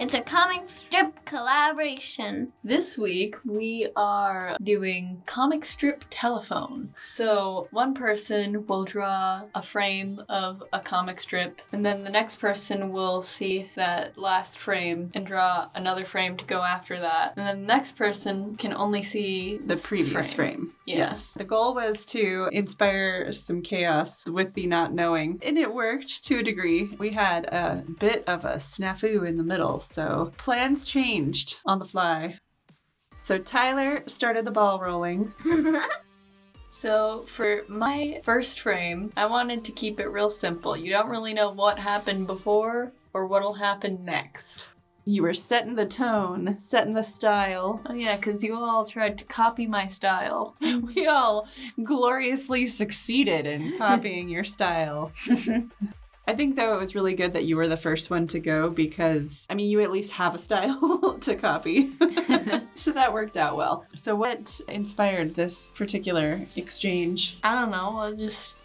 It's a comic strip collaboration. This week, we are doing comic strip telephone. So one person will draw a frame of a comic strip, and then the next person will see that last frame and draw another frame to go after that. And then the next person can only see the previous frame. Yes. The goal was to inspire some chaos with the not knowing, and it worked to a degree. We had a bit of a snafu in the middle, so plans changed on the fly. So Tyler started the ball rolling. So for my first frame, I wanted to keep it real simple. You don't really know what happened before or what'll happen next. You were setting the tone, setting the style. Oh yeah, because you all tried to copy my style. We all gloriously succeeded in copying your style. I think, though, it was really good that you were the first one to go because, I mean, you at least have a style to copy. So that worked out well. So what inspired this particular exchange? I don't know, I'll just...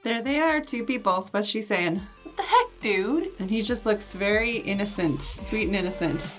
There they are, two people. So what's she saying? What the heck, dude? And he just looks very innocent, sweet and innocent.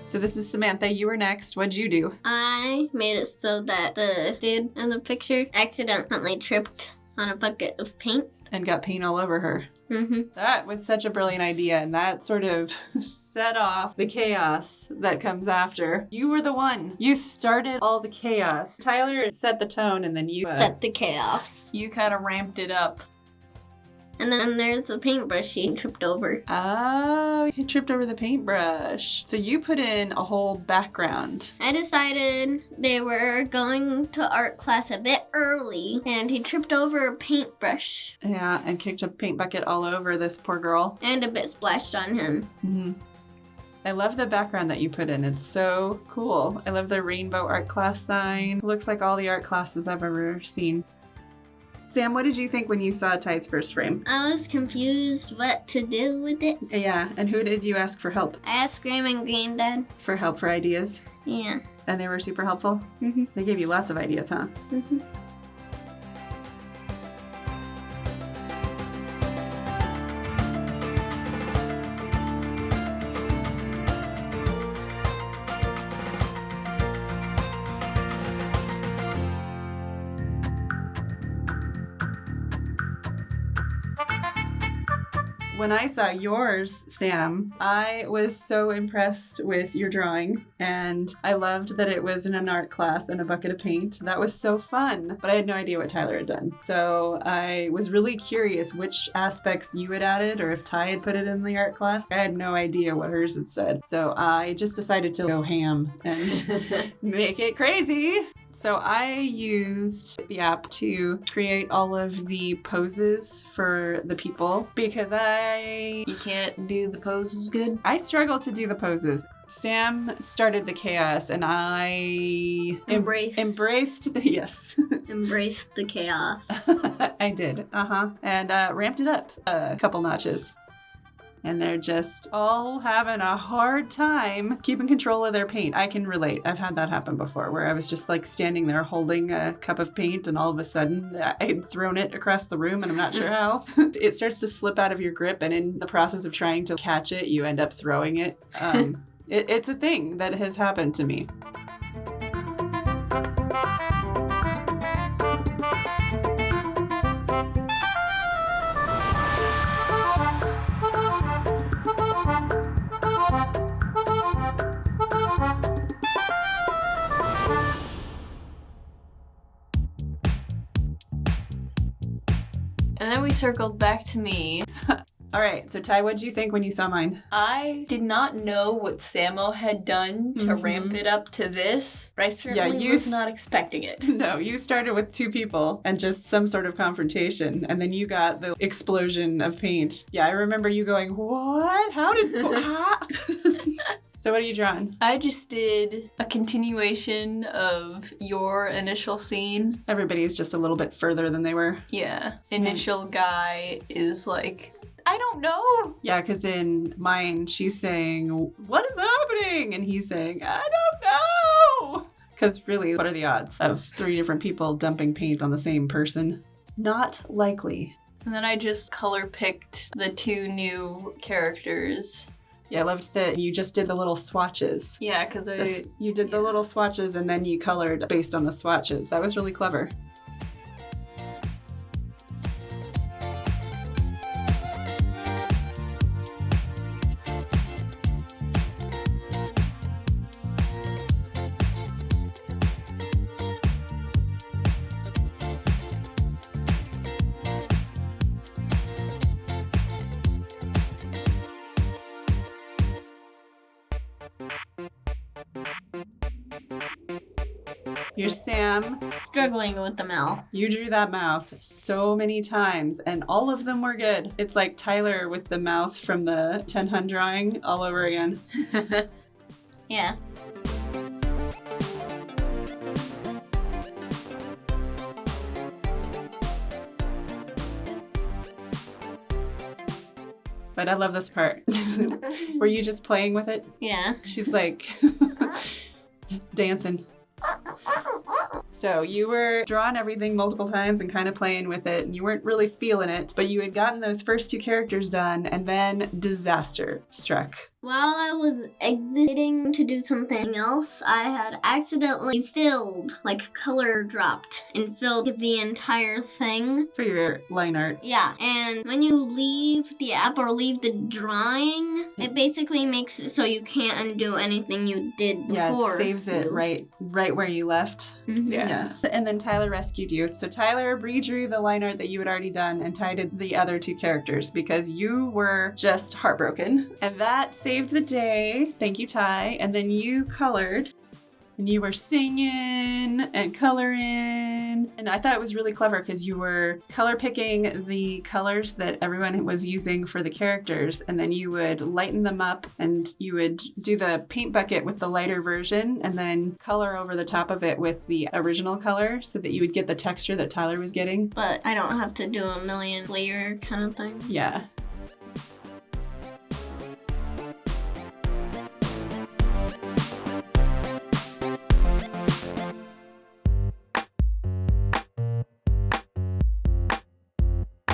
So this is Samantha. You were next. What'd you do? I made it so that the dude in the picture accidentally tripped on a bucket of paint. And got paint all over her. Mm-hmm. That was such a brilliant idea, and that sort of set off the chaos that comes after. You were the one. You started all the chaos. Tyler set the tone, and then you Set the chaos. You kind of ramped it up. And then there's the paintbrush she tripped over. Oh, he tripped over the paintbrush. So you put in a whole background. I decided they were going to art class a bit early, and he tripped over a paintbrush. Yeah, and kicked a paint bucket all over this poor girl. And a bit splashed on him. Mm-hmm. I love the background that you put in. It's so cool. I love the rainbow art class sign. Looks like all the art classes I've ever seen. Sam, what did you think when you saw Ty's first frame? I was confused what to do with it. Yeah, and who did you ask for help? I asked Graham and Granddad. For help for ideas? Yeah. And they were super helpful? Mm-hmm. They gave you lots of ideas, huh? Mm-hmm. When I saw yours, Sam, I was so impressed with your drawing, and I loved that it was in an art class and a bucket of paint. That was so fun, but I had no idea what Tyler had done. So I was really curious which aspects you had added, or if Ty had put it in the art class. I had no idea what hers had said. So I just decided to go ham and make it crazy. So I used the app to create all of the poses for the people because You can't do the poses good? I struggle to do the poses. Sam started the chaos and I embraced the yes. Embraced the chaos. I did. And ramped it up a couple notches. And they're just all having a hard time keeping control of their paint. I can relate. I've had that happen before where I was just like standing there holding a cup of paint and all of a sudden I had thrown it across the room and I'm not sure how. It starts to slip out of your grip and in the process of trying to catch it, you end up throwing it. It's a thing that has happened to me. And then we circled back to me. All right, so Ty, what did you think when you saw mine? I did not know what Samo had done to Mhm. ramp it up to this, but I certainly you was not expecting it. No, you started with 2 people and just some sort of confrontation, and then you got the explosion of paint. Yeah, I remember you going, what? How did... So what are you drawing? I just did a continuation of your initial scene. Everybody's just a little bit further than they were. Yeah. Initial guy is like, I don't know. Yeah, because in mine, she's saying, what is happening? And he's saying, I don't know. Because really, what are the odds of 3 different people dumping paint on the same person? Not likely. And then I just color picked the 2 new characters. Yeah, I loved that you just did the little swatches. Yeah, because You did the little swatches and then you colored based on the swatches. That was really clever. Here's Sam. Struggling with the mouth. You drew that mouth so many times, and all of them were good. It's like Tyler with the mouth from the 10 Hun drawing all over again. Yeah. But I love this part. Were you just playing with it? Yeah. She's like dancing. So you were drawing everything multiple times and kind of playing with it, and you weren't really feeling it, but you had gotten those first 2 characters done, and then disaster struck. While I was exiting to do something else, I had accidentally filled, like color dropped, and filled the entire thing. For your line art. Yeah, and when you leave the app or leave the drawing, it basically makes it so you can't undo anything you did Yeah, before. it saves it right where you left. Mhm. Yeah. And then Tyler rescued you. So Tyler redrew the line art that you had already done and Ty did the other 2 characters because you were just heartbroken. And that saved the day. Thank you, Ty. And then you colored. And you were singing and coloring. And I thought it was really clever because you were color picking the colors that everyone was using for the characters. And then you would lighten them up and you would do the paint bucket with the lighter version and then color over the top of it with the original color so that you would get the texture that Tyler was getting. But I don't have to do a million layer kind of thing. Yeah.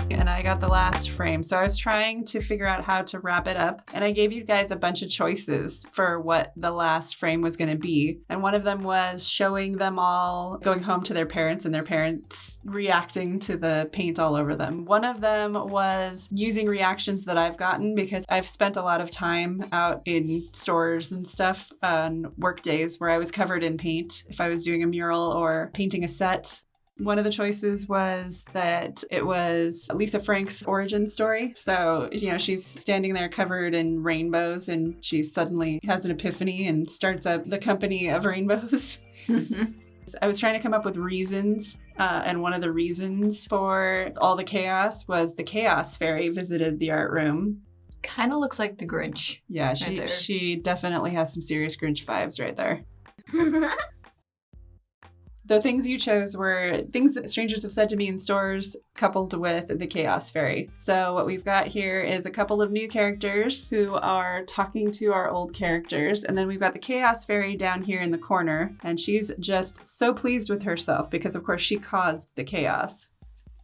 And I got the last frame. So I was trying to figure out how to wrap it up. And I gave you guys a bunch of choices for what the last frame was going to be. And one of them was showing them all going home to their parents and their parents reacting to the paint all over them. One of them was using reactions that I've gotten because I've spent a lot of time out in stores and stuff on work days where I was covered in paint if I was doing a mural or painting a set. One of the choices was that it was Lisa Frank's origin story. So, she's standing there covered in rainbows and she suddenly has an epiphany and starts up the company of rainbows. I was trying to come up with reasons, and one of the reasons for all the chaos was the Chaos Fairy visited the art room. Kind of looks like the Grinch. Yeah, Right there. she definitely has some serious Grinch vibes right there. The things you chose were things that strangers have said to me in stores coupled with the Chaos Fairy. So what we've got here is a couple of new characters who are talking to our old characters. And then we've got the Chaos Fairy down here in the corner. And she's just so pleased with herself because, of course, she caused the chaos.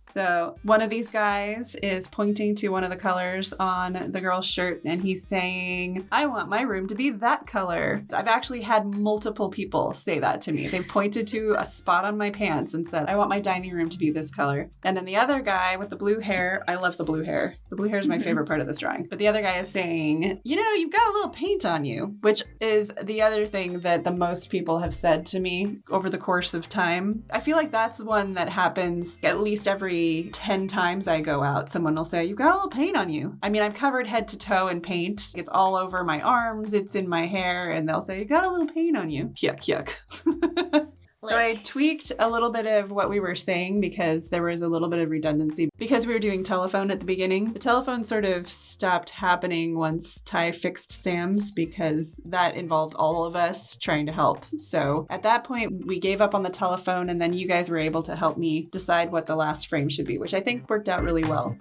So one of these guys is pointing to one of the colors on the girl's shirt and he's saying, I want my room to be that color. I've actually had multiple people say that to me. They pointed to a spot on my pants and said, I want my dining room to be this color. And then the other guy with the blue hair, I love the blue hair. The blue hair is my favorite part of this drawing. But the other guy is saying, you've got a little paint on you, which is the other thing that the most people have said to me over the course of time. I feel like that's one that happens at least every every 10 times I go out, someone will say, "You got a little paint on you." I mean, I'm covered head to toe in paint. It's all over my arms, it's in my hair, and they'll say, "You got a little paint on you." Yuck, yuck. So I tweaked a little bit of what we were saying because there was a little bit of redundancy. Because we were doing telephone at the beginning, the telephone sort of stopped happening once Ty fixed Sam's because that involved all of us trying to help. So at that point, we gave up on the telephone, and then you guys were able to help me decide what the last frame should be, which I think worked out really well.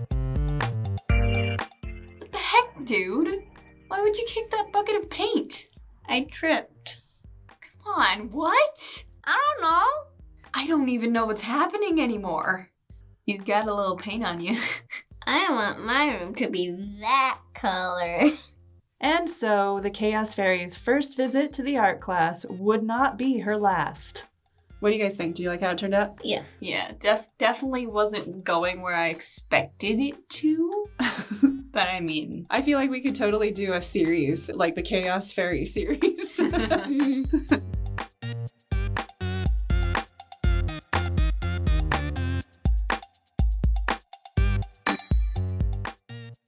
What the heck, dude? Why would you kick that bucket of paint? I tripped. Come on, what? I don't know. I don't even know what's happening anymore. You got a little paint on you. I want my room to be that color. And so the Chaos Fairy's first visit to the art class would not be her last. What do you guys think? Do you like how it turned out? Yes. Yeah, definitely wasn't going where I expected it to. But I mean, I feel like we could totally do a series, like the Chaos Fairy series.